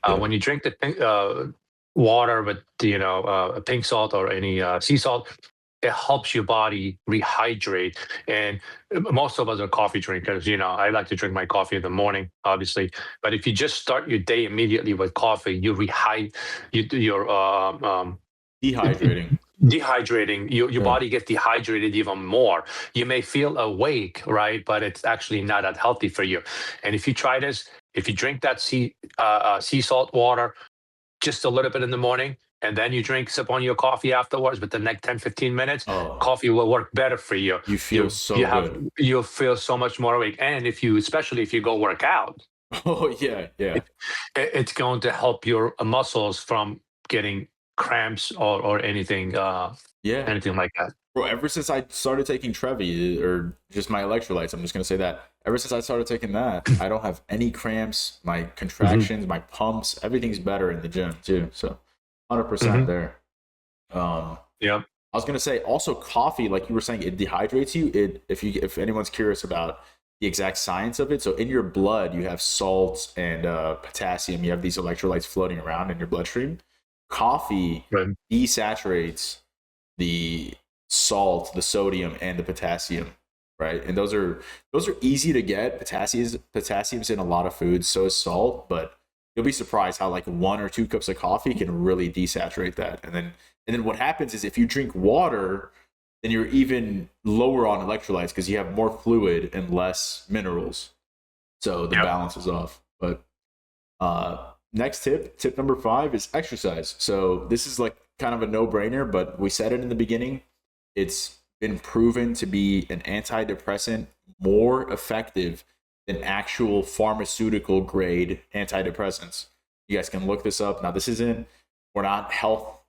Speaker 1: Yeah.
Speaker 2: When you drink the pink, water with, a pink salt or any sea salt, it helps your body rehydrate. And most of us are coffee drinkers. I like to drink my coffee in the morning, obviously. But if you just start your day immediately with coffee, you're
Speaker 1: Dehydrating.
Speaker 2: dehydrating. Your
Speaker 1: Yeah.
Speaker 2: body gets dehydrated even more. You may feel awake, right? But it's actually not that healthy for you. And if you try this, if you drink that sea salt water, just a little bit in the morning, and then you sip on your coffee afterwards, but the next 10, 15 minutes,
Speaker 1: Oh,
Speaker 2: coffee will work better for you.
Speaker 1: you feel so good.
Speaker 2: You'll feel so much more awake. And especially if you go work out,
Speaker 1: Oh yeah, yeah.
Speaker 2: it's going to help your muscles from getting cramps or anything,
Speaker 1: Yeah.
Speaker 2: anything like that.
Speaker 1: Bro, ever since I started taking Trevi, or just my electrolytes, I'm just gonna say that. Ever since I started taking that, I don't have any cramps. My contractions, my pumps, everything's better in the gym too. So, 100% there. Um,
Speaker 2: Yeah.
Speaker 1: I was gonna say also coffee, like you were saying, it dehydrates you. If anyone's curious about the exact science of it, so in your blood you have salts and potassium. You have these electrolytes floating around in your bloodstream. Coffee
Speaker 2: Right.
Speaker 1: desaturates the salt, the sodium, and the potassium, right? And those are easy to get. Potassium's in a lot of foods, so is salt, but you'll be surprised how like 1 or 2 cups of coffee can really desaturate that. And then what happens is if you drink water, then you're even lower on electrolytes because you have more fluid and less minerals. So the
Speaker 2: Yep.
Speaker 1: balance is off. But next tip number 5 is exercise. So this is like kind of a no-brainer, but we said it in the beginning. It's been proven to be an antidepressant more effective than actual pharmaceutical grade antidepressants. You guys can look this up. Now, we're not health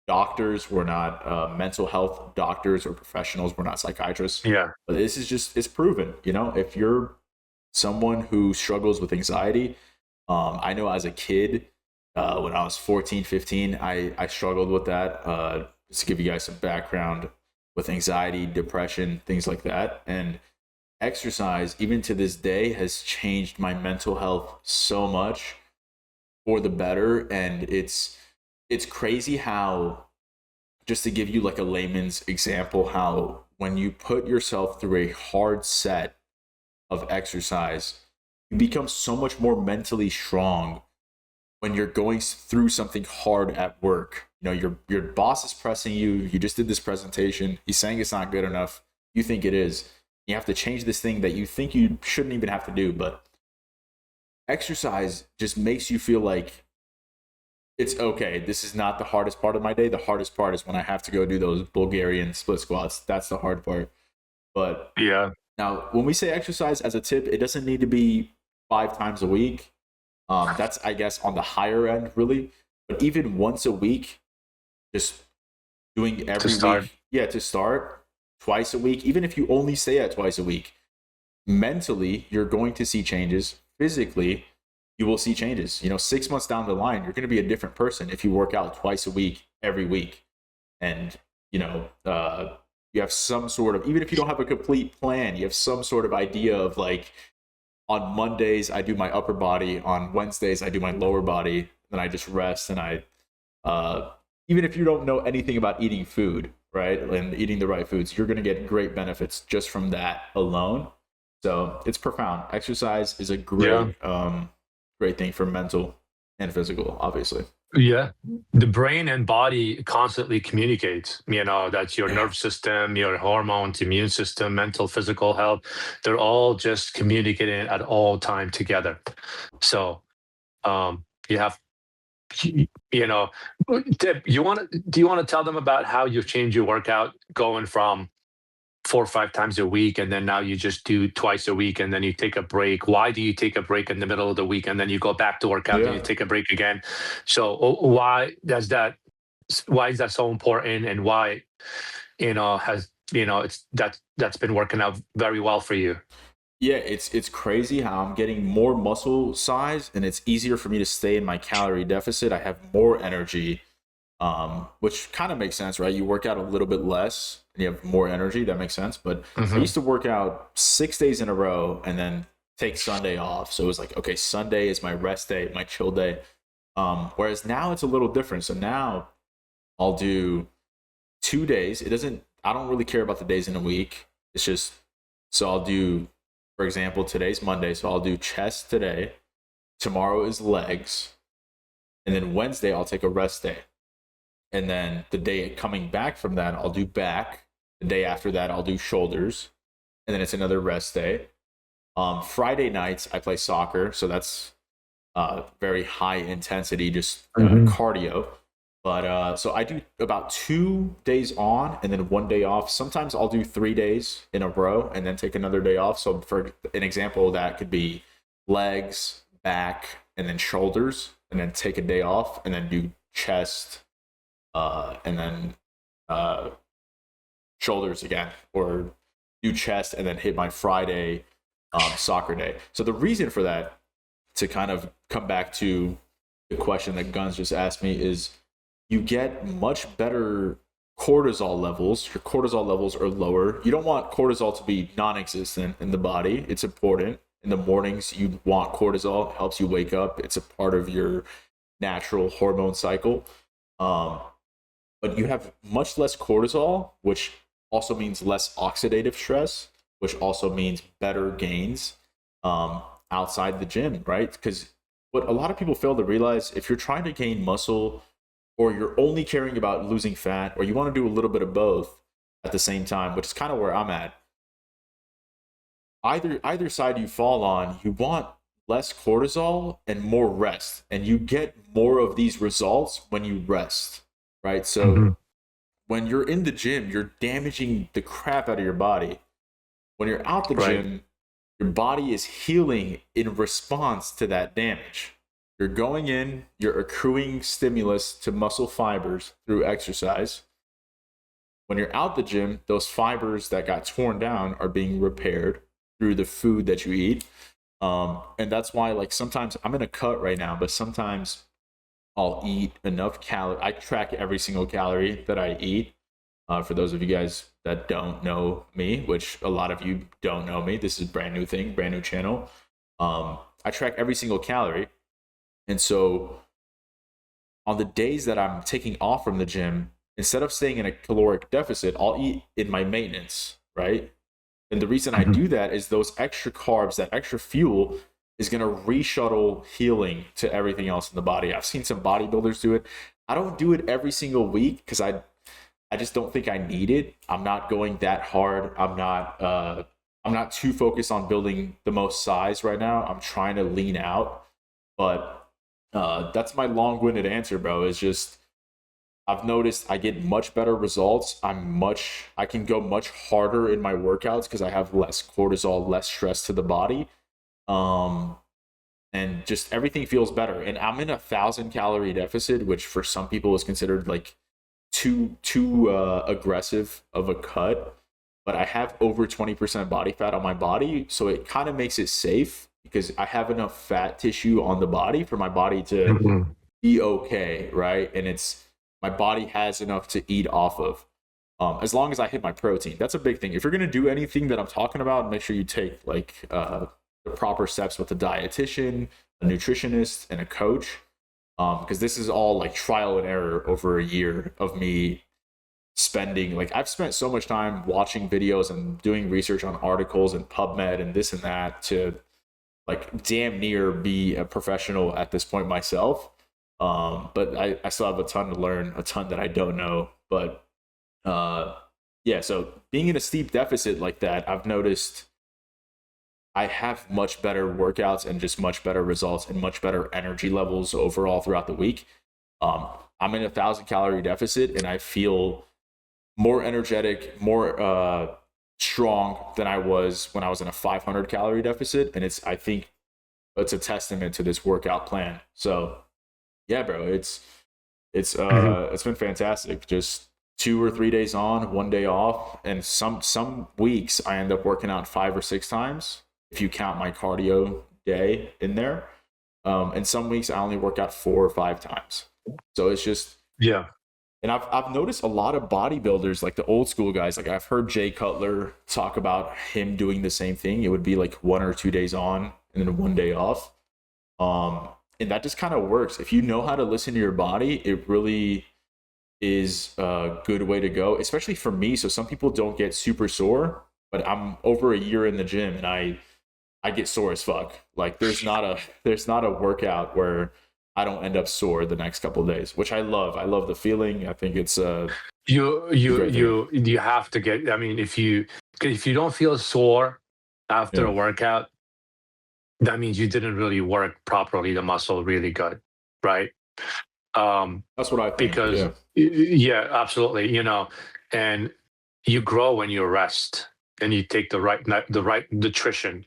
Speaker 1: doctors, we're not mental health doctors or professionals, we're not psychiatrists.
Speaker 2: Yeah.
Speaker 1: But this is it's proven. If you're someone who struggles with anxiety, I know as a kid, when I was 14, 15, I struggled with that. just to give you guys some background with anxiety, depression, things like that. And exercise, even to this day, has changed my mental health so much for the better. And it's crazy how, just to give you like a layman's example, how when you put yourself through a hard set of exercise, you become so much more mentally strong when you're going through something hard at work. You know, your boss is pressing you. You just did this presentation. He's saying it's not good enough. You think it is. You have to change this thing that you think you shouldn't even have to do. But exercise just makes you feel like it's okay. This is not the hardest part of my day. The hardest part is when I have to go do those Bulgarian split squats. That's the hard part. But
Speaker 2: Yeah.
Speaker 1: now, when we say exercise as a tip, it doesn't need to be 5 times a week. That's, I guess, on the higher end, really. But even once a week, just doing every week. Yeah, to start. Twice a week. Even if you only stay at twice a week, mentally, you're going to see changes. Physically, you will see changes. 6 months down the line, you're going to be a different person if you work out twice a week, every week. And, you have some sort of, even if you don't have a complete plan, you have some sort of idea of like, on Mondays, I do my upper body. On Wednesdays, I do my lower body. Then I just rest. And even if you don't know anything about eating food, right, and eating the right foods, you're going to get great benefits just from that alone. So it's profound. Exercise is a great, great thing for mental and physical, obviously.
Speaker 2: Yeah. The brain and body constantly communicates. That's your nerve system, your hormones, immune system, mental, physical health. They're all just communicating at all time together. So you have, Tip, do you want to tell them about how you've changed your workout going from 4 or 5 times a week, and then now you just do twice a week, and then you take a break? Why do you take a break in the middle of the week, and then you go back to work out, and you take a break again? So why is that so important, and why that's been working out very well for you?
Speaker 1: Yeah, it's crazy how I'm getting more muscle size, and it's easier for me to stay in my calorie deficit. I have more energy, which kind of makes sense, right? You work out a little bit less and you have more energy. That makes sense. But I used to work out 6 days in a row and then take Sunday off. So it was like, okay, Sunday is my rest day, my chill day. Whereas now it's a little different. So now I'll do 2 days. I don't really care about the days in a week. It's just, so I'll do, for example, today's Monday. So I'll do chest today. Tomorrow is legs. And then Wednesday, I'll take a rest day. And then the day coming back from that, I'll do back. The day after that, I'll do shoulders. And then it's another rest day. Friday nights, I play soccer. So that's very high intensity, just cardio. But so I do about 2 days on and then 1 day off. Sometimes I'll do 3 days in a row and then take another day off. So for an example, that could be legs, back, and then shoulders, and then take a day off and then do chest, and then shoulders again, or do chest and then hit my Friday soccer day. So the reason for that, to kind of come back to the question that Gunz just asked me, is you get much better cortisol levels. Your cortisol levels are lower. You don't want cortisol to be non-existent in the body. It's important. In the mornings, you want cortisol. It helps you wake up. It's a part of your natural hormone cycle. But you have much less cortisol, which also means less oxidative stress, which also means better gains outside the gym, right? Because what a lot of people fail to realize, if you're trying to gain muscle, or you're only caring about losing fat, or you want to do a little bit of both at the same time, which is kind of where I'm at, either side you fall on, you want less cortisol and more rest. And you get more of these results when you rest, right? So when you're in the gym, you're damaging the crap out of your body. When you're out the gym, your body is healing in response to that damage. You're going in, you're accruing stimulus to muscle fibers through exercise. When you're out the gym, those fibers that got torn down are being repaired through the food that you eat. And that's why, like, sometimes I'm in a cut right now, but sometimes I'll eat enough calorie. I track every single calorie that I eat. For those of you guys that don't know me, which a lot of you don't know me, this is a brand new thing, brand new channel. I track every single calorie. And so on the days that I'm taking off from the gym, instead of staying in a caloric deficit, I'll eat in my maintenance, right? And the reason I
Speaker 2: Mhm.
Speaker 1: do that is those extra carbs, that extra fuel is going to reshuttle healing to everything else in the body. I've seen some bodybuilders do it. I don't do it every single week because I just don't think I need it. I'm not going that hard. I'm not too focused on building the most size right now. I'm trying to lean out, but that's my long-winded answer, bro. Is just I've noticed I get much better results. I can go much harder in my workouts because I have less cortisol, less stress to the body. Um, and just everything feels better. And I'm in 1,000 calorie deficit, which for some people is considered like too aggressive of a cut. But I have over 20% body fat on my body, so it kind of makes it safe because I have enough fat tissue on the body for my body to
Speaker 2: Mhm.
Speaker 1: be okay, right? And it's my body has enough to eat off of. As long as I hit my protein, that's a big thing. If you're gonna do anything that I'm talking about, make sure you take like the proper steps with a dietitian, a nutritionist, and a coach. Because this is all like trial and error over a year of me spending. Like I've spent so much time watching videos and doing research on articles and PubMed and this and that to like damn near be a professional at this point myself. But I still have a ton to learn, a ton that I don't know. But uh, yeah, so being in a steep deficit like that, I've noticed I have much better workouts and just much better results and much better energy levels overall throughout the week. I'm in 1,000 calorie deficit and I feel more energetic, more strong than I was when I was in a 500 calorie deficit. And I think it's a testament to this workout plan. So yeah, bro,
Speaker 2: Mhm.
Speaker 1: it's been fantastic. Just 2 or 3 days on, 1 day off, and some weeks I end up working out 5 or 6 times if you count my cardio day in there. And some weeks I only work out 4 or 5 times. So it's just
Speaker 2: Yeah.
Speaker 1: and I've noticed a lot of bodybuilders, like the old school guys, like I've heard Jay Cutler talk about him doing the same thing. It would be like 1 or 2 days on and then 1 day off. Um, and that just kind of works. If you know how to listen to your body, it really is a good way to go, especially for me. So some people don't get super sore, but I'm over a year in the gym and I get sore as fuck. Like there's not a workout where I don't end up sore the next couple of days, which I love. I love the feeling. I think it's
Speaker 2: You
Speaker 1: a
Speaker 2: you
Speaker 1: great thing.
Speaker 2: you have to get. I mean, if you don't feel sore after
Speaker 1: Yeah,
Speaker 2: a workout, that means you didn't really work properly the muscle really good, right? Um,
Speaker 1: that's what I think.
Speaker 2: because
Speaker 1: Yeah,
Speaker 2: yeah, absolutely. And you grow when you rest and you take the right nutrition.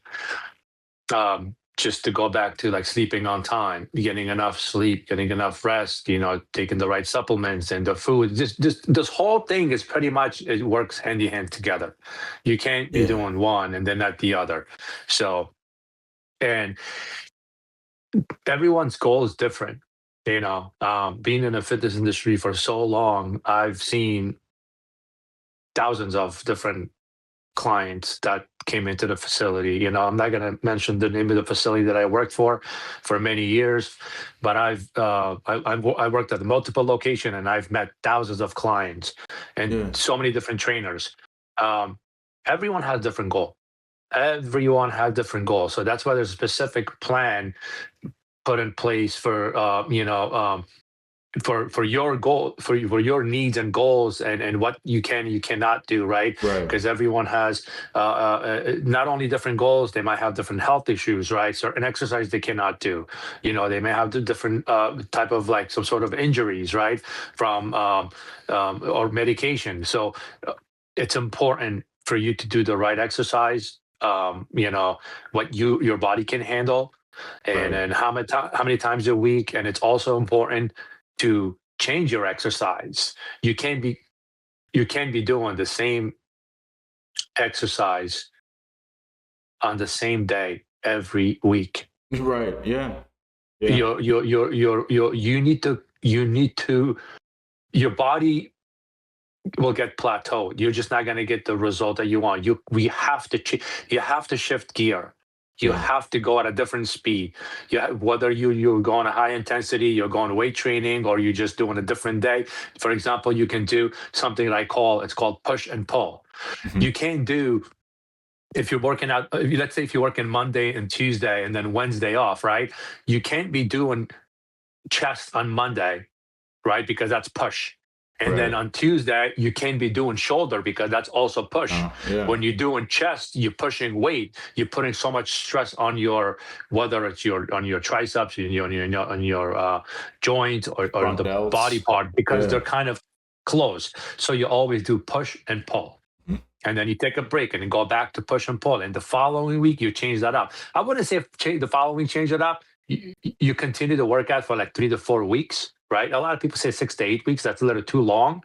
Speaker 2: Just to go back to like sleeping on time, getting enough sleep, getting enough rest, taking the right supplements and the food. Just this whole thing is pretty much it works hand in hand together. You can't be
Speaker 1: yeah,
Speaker 2: doing one and then not the other. So and everyone's goal is different. Being in the fitness industry for so long, I've seen thousands of different clients that came into the facility. I'm not going to mention the name of the facility that I worked for many years, but I worked at multiple location and I've met thousands of clients and
Speaker 1: yeah.
Speaker 2: so many different trainers. Um, everyone has different goal. Everyone has different goals. So that's why there's a specific plan put in place for your goal for your needs and goals and what you cannot do, right?
Speaker 1: Right.
Speaker 2: Because everyone has not only different goals, they might have different health issues, right? Certain exercise they cannot do. They may have the different type of like some sort of injuries, right? From or medication. So it's important for you to do the right exercise, what your body can handle, and
Speaker 1: Right.
Speaker 2: then how many times a week. And it's also important to change your exercise. You can't be you can't be doing the same exercise on the same day every week.
Speaker 1: Right. Yeah. Yeah.
Speaker 2: You need to your body will get plateaued. You're just not going to get the result that you want. You have to shift gear. You
Speaker 1: Yeah.
Speaker 2: have to go at a different speed. Whether you're going a high intensity, you're going weight training, or you're just doing a different day. For example, you can do something that it's called push and pull.
Speaker 1: Mhm.
Speaker 2: You can't do if you're working out. Let's say if you're working Monday and Tuesday and then Wednesday off, right? You can't be doing chest on Monday, right? Because that's push. And then
Speaker 1: Right.
Speaker 2: on Tuesday, you can be doing shoulder because that's also push.
Speaker 1: Yeah.
Speaker 2: When you're doing chest, you're pushing weight. You're putting so much stress on whether it's on your triceps, on your joint or on
Speaker 1: Front
Speaker 2: the body
Speaker 1: delts.
Speaker 2: part because
Speaker 1: Yeah.
Speaker 2: they're kind of close. So you always do push and pull.
Speaker 1: Mhm.
Speaker 2: And then you take a break and then go back to push and pull. And the following week, you change that up. I wouldn't say the following week change it up. You continue to work out for like 3 to 4 weeks, right? A lot of people say 6 to 8 weeks. That's a little too long.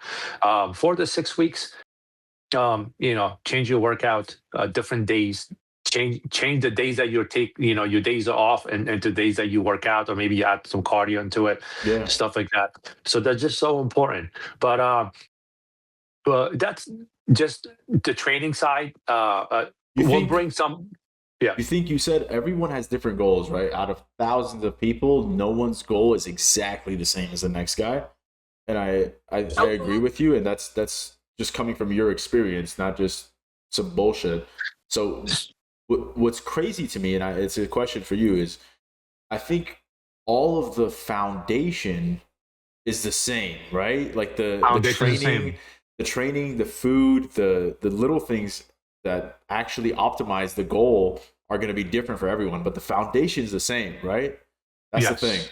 Speaker 2: 4 to 6 weeks, change your workout, different days. Change the days that you take, your days are off and to days that you work out, or maybe you add some cardio into it,
Speaker 1: Yeah.
Speaker 2: stuff like that. So that's just so important. But that's just the training side.
Speaker 1: You
Speaker 2: We'll
Speaker 1: think
Speaker 2: bring some. Yeah.
Speaker 1: you said everyone has different goals, right? Out of thousands of people, no one's goal is exactly the same as the next guy. And I agree with you, and that's just coming from your experience, not just some bullshit. So what's crazy to me, and it's a question for you, is I think all of the foundation is the same, right? Like
Speaker 2: Foundation is the same.
Speaker 1: the training, the food, the little things that actually optimize the goal are going to be different for everyone, but the foundation is the same, right? That's the thing.
Speaker 2: Yes,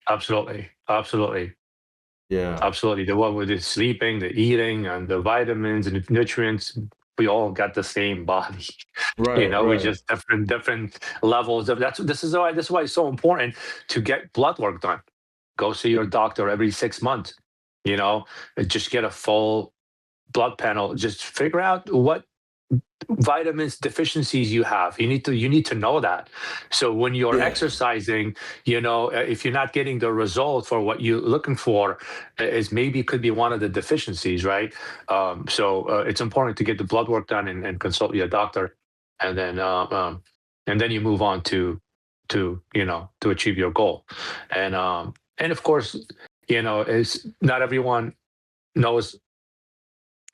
Speaker 2: absolutely, absolutely.
Speaker 1: Yeah.
Speaker 2: Absolutely. The one with the sleeping, the eating, and the vitamins and the nutrients, we all got the same body.
Speaker 1: Right,
Speaker 2: We
Speaker 1: right.
Speaker 2: just different levels of that's this is why it's so important to get blood work done. Go see your doctor every 6 months. You know, just get a full blood panel. Just figure out what vitamins deficiencies you have. You need to know that. So when you're
Speaker 1: Yeah.
Speaker 2: exercising, if you're not getting the result for what you're looking for, is maybe it could be one of the deficiencies, right? So it's important to get the blood work done and consult your doctor, and then you move on to achieve your goal. And of course, is not everyone knows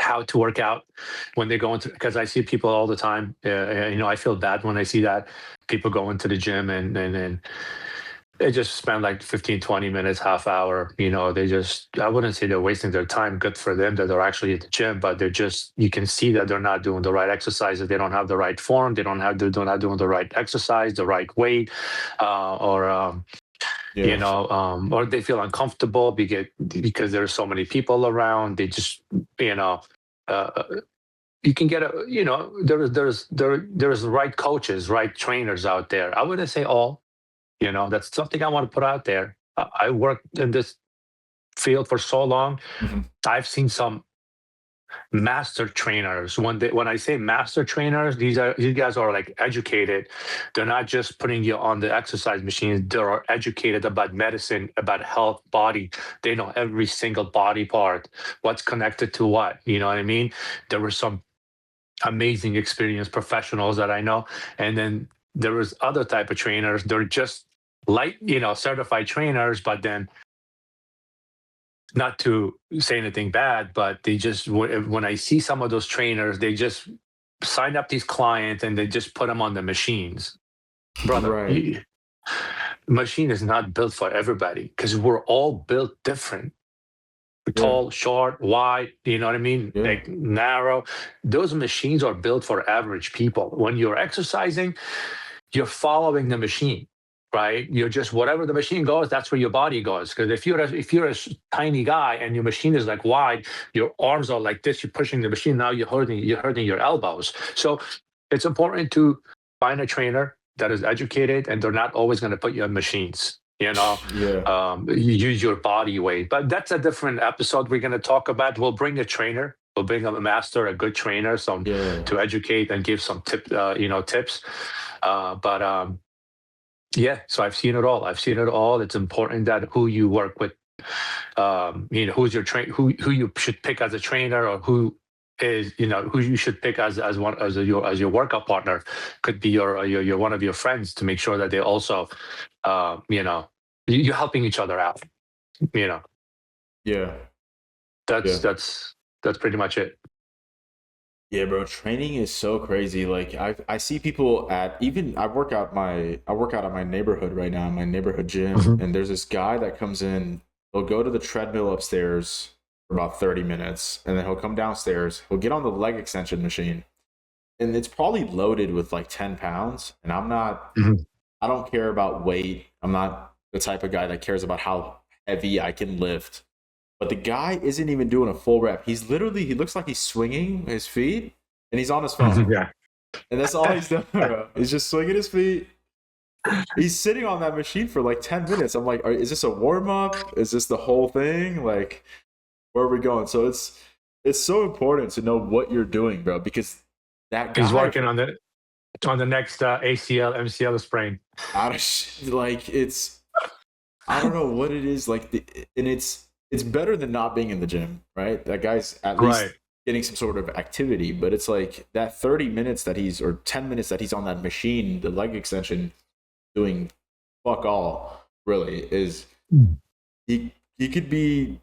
Speaker 2: how to work out when they go into, because I see people all the time. I feel bad when I see that people go into the gym and they just spend like 15, 20 minutes, half hour. I wouldn't say they're wasting their time. Good for them that they're actually at the gym, but you can see that they're not doing the right exercises. They don't have the right form. They're not doing the right exercise, the right weight,
Speaker 1: Yeah.
Speaker 2: or they feel uncomfortable because there's so many people around. They just, uh, you can get there's right coaches, right trainers out there. I wouldn't say all, that's something I want to put out there. I worked in this field for so long.
Speaker 1: Mhm.
Speaker 2: I've seen some master trainers. When I say master trainers, these guys are like educated. They're not just putting you on the exercise machines. They're educated about medicine, about health, body. They know every single body part, what's connected to what. You know what I mean? There were some amazing experienced professionals that I know, and then there was other type of trainers. They're just like certified trainers, but then, not to say anything bad, but they just, when I see some of those trainers, they just sign up these clients and they just put them on the machines. Brother,
Speaker 1: Right.
Speaker 2: machine is not built for everybody because we're all built different.
Speaker 1: Yeah.
Speaker 2: Tall, short, wide, you know what I mean?
Speaker 1: Yeah.
Speaker 2: Like narrow. Those machines are built for average people. When you're exercising, you're following the machine, right? You're just, whatever the machine goes, that's where your body goes. Because if you're a tiny guy and your machine is like wide, your arms are like this, you're pushing the machine. Now you're hurting your elbows. So it's important to find a trainer that is educated, and they're not always going to put you on machines.
Speaker 1: Yeah.
Speaker 2: You use your body weight, but that's a different episode we're going to talk about. We'll bring a trainer. We'll bring a master, a good trainer,
Speaker 1: Yeah.
Speaker 2: to educate and give some tips. But Yeah, so I've seen it all. I've seen it all. It's important that who you work with, who's your who you should pick as a trainer, or who is, who you should pick as one as your workout partner. Could be your one of your friends, to make sure that they also, you're helping each other out. You know,
Speaker 1: Yeah.
Speaker 2: that's
Speaker 1: Yeah.
Speaker 2: that's that's pretty much it.
Speaker 1: Yeah, bro, training is so crazy. Like I see people at even I work out at my neighborhood right now, my neighborhood gym,
Speaker 2: Mhm.
Speaker 1: and there's this guy that comes in, he'll go to the treadmill upstairs for about 30 minutes, and then he'll come downstairs, he'll get on the leg extension machine, and it's probably loaded with like 10 pounds. And
Speaker 2: Mhm.
Speaker 1: I don't care about weight. I'm not the type of guy that cares about how heavy I can lift. But the guy isn't even doing a full rep. He looks like he's swinging his feet and he's on his phone.
Speaker 2: Yeah.
Speaker 1: And that's all he's doing, bro. He's just swinging his feet. He's sitting on that machine for like 10 minutes. I'm like, is this a warm up? Is this the whole thing? Like, where are we going? So it's so important to know what you're doing, bro, because that
Speaker 2: He's
Speaker 1: guy,
Speaker 2: working on the next ACL MCL sprain.
Speaker 1: out of like, it's, I don't know what it is like, and it's better than not being in the gym, right? That guy's at
Speaker 2: Right.
Speaker 1: least getting some sort of activity, but it's like that 30 minutes that he's or 10 minutes that he's on that machine, the leg extension, doing fuck all, really is he could be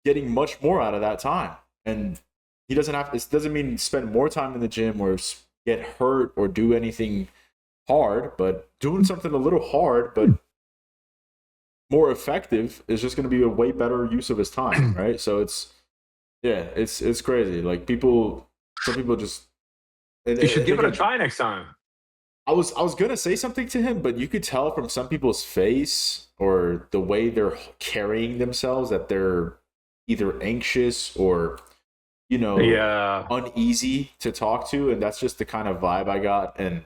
Speaker 1: getting much more out of that time, and he doesn't have. It doesn't mean spend more time in the gym or get hurt or do anything hard, but doing something a little hard but more effective is just going to be a way better use of his time, right? So it's crazy. Like some people just
Speaker 2: You should
Speaker 1: and
Speaker 2: give it a
Speaker 1: again,
Speaker 2: try next time.
Speaker 1: I was gonna say something to him, but you could tell from some people's face or the way they're carrying themselves that they're either anxious or
Speaker 2: Yeah.
Speaker 1: uneasy to talk to, and that's just the kind of vibe I got. And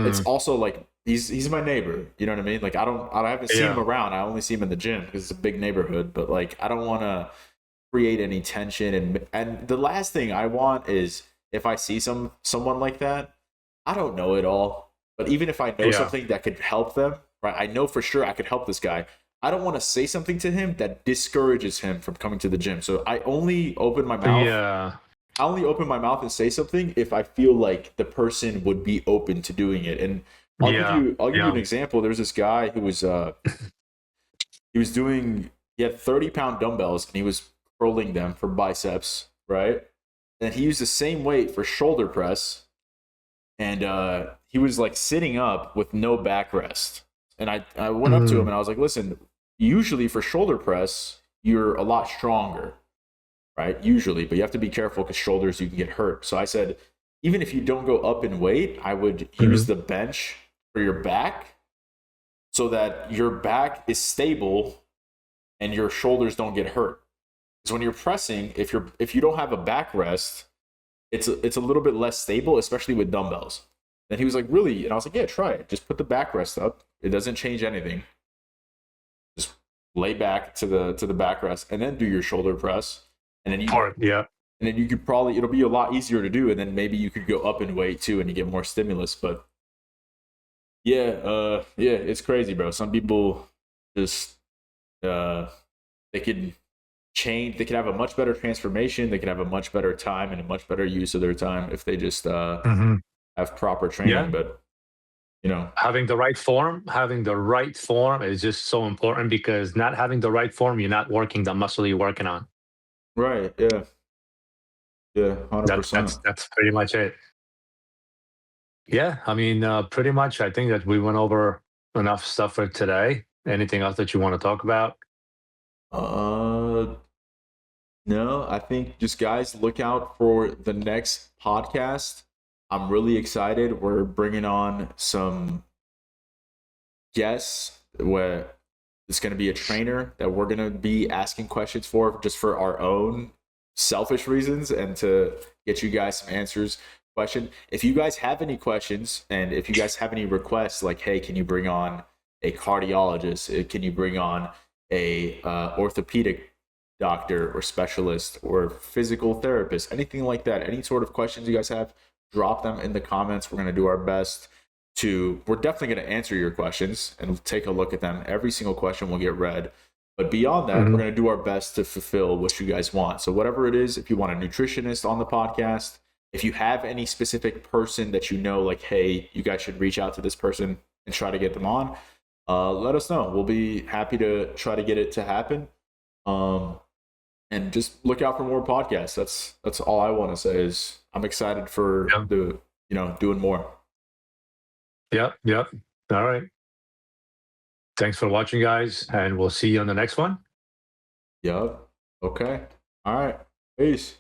Speaker 1: it's
Speaker 2: Mm,
Speaker 1: also like he's my neighbor. You know what I mean? Like I haven't seen him
Speaker 2: yeah.
Speaker 1: around. I only see him in the gym because it's a big neighborhood. But like I don't want to create any tension. And the last thing I want is if I see someone like that, I don't know it all. But even if I know
Speaker 2: Yeah.
Speaker 1: something that could help them, right? I know for sure I could help this guy. I don't want to say something to him that discourages him from coming to the gym. So
Speaker 2: Yeah.
Speaker 1: I only open my mouth and say something if I feel like the person would be open to doing it. And
Speaker 2: Yeah.
Speaker 1: I'll give you an
Speaker 2: Yeah.
Speaker 1: example. There's this guy who was he was doing he had 30-pound dumbbells and he was curling them for biceps, right? And he used the same weight for shoulder press, and he was like sitting up with no backrest. And I went up to him
Speaker 2: Mm,
Speaker 1: and I was like, listen, usually for shoulder press, you're a lot stronger, right? Usually, but you have to be careful because shoulders, you can get hurt. So I said, even if you don't go up in weight, I would use
Speaker 2: mhm.
Speaker 1: the bench for your back so that your back is stable and your shoulders don't get hurt. Because when you're pressing, if you don't have a backrest, it's a little bit less stable, especially with dumbbells. And he was like, really? And I was like, yeah, try it. Just put the backrest up. It doesn't change anything. Just lay back to the backrest and then do your shoulder press. And then
Speaker 2: Or yeah.
Speaker 1: you could probably it'll be a lot easier to do, and then maybe you could go up in weight too and you get more stimulus. But yeah, it's crazy, bro. Some people just uh they could they could have a much better transformation, they could have a much better time and a much better use of their time if they just
Speaker 2: Mhm.
Speaker 1: have proper
Speaker 2: Yeah.
Speaker 1: training. But you know,
Speaker 2: Having the right form is just so important, because not having the right form, you're not working the muscle you're working on.
Speaker 1: right? Yeah, 100%.
Speaker 2: That's pretty much it. Yeah, I mean, pretty much. I think that we went over enough stuff for today. Anything else that you want to talk about?
Speaker 1: uh no, I think just guys look out for the next podcast. I'm really excited. We're bringing on some guests where it's going to be a trainer that we're going to be asking questions for just for our own selfish reasons and to get you guys some answers. Question: if you guys have any questions and if you guys have any requests, like, hey, can you bring on a cardiologist? Can you bring on a orthopedic doctor or specialist or physical therapist? Anything like that? Any sort of questions you guys have, drop them in the comments. We're going to do our best we're definitely going to answer your questions and take a look at them. Every single question will get read. But beyond that, we're going to do our best to fulfill what you guys want. So whatever it is, if you want a nutritionist on the podcast, if you have any specific person that you know, like, hey, you guys should reach out to this person and try to get them on, let us know. We'll be happy to try to get it to happen. And just look out for more podcasts. That's all I want to say is I'm excited for doing more.
Speaker 2: Yep. All right. Thanks for watching, guys, and we'll see you on the next one.
Speaker 1: Yep. Okay. All right. Peace.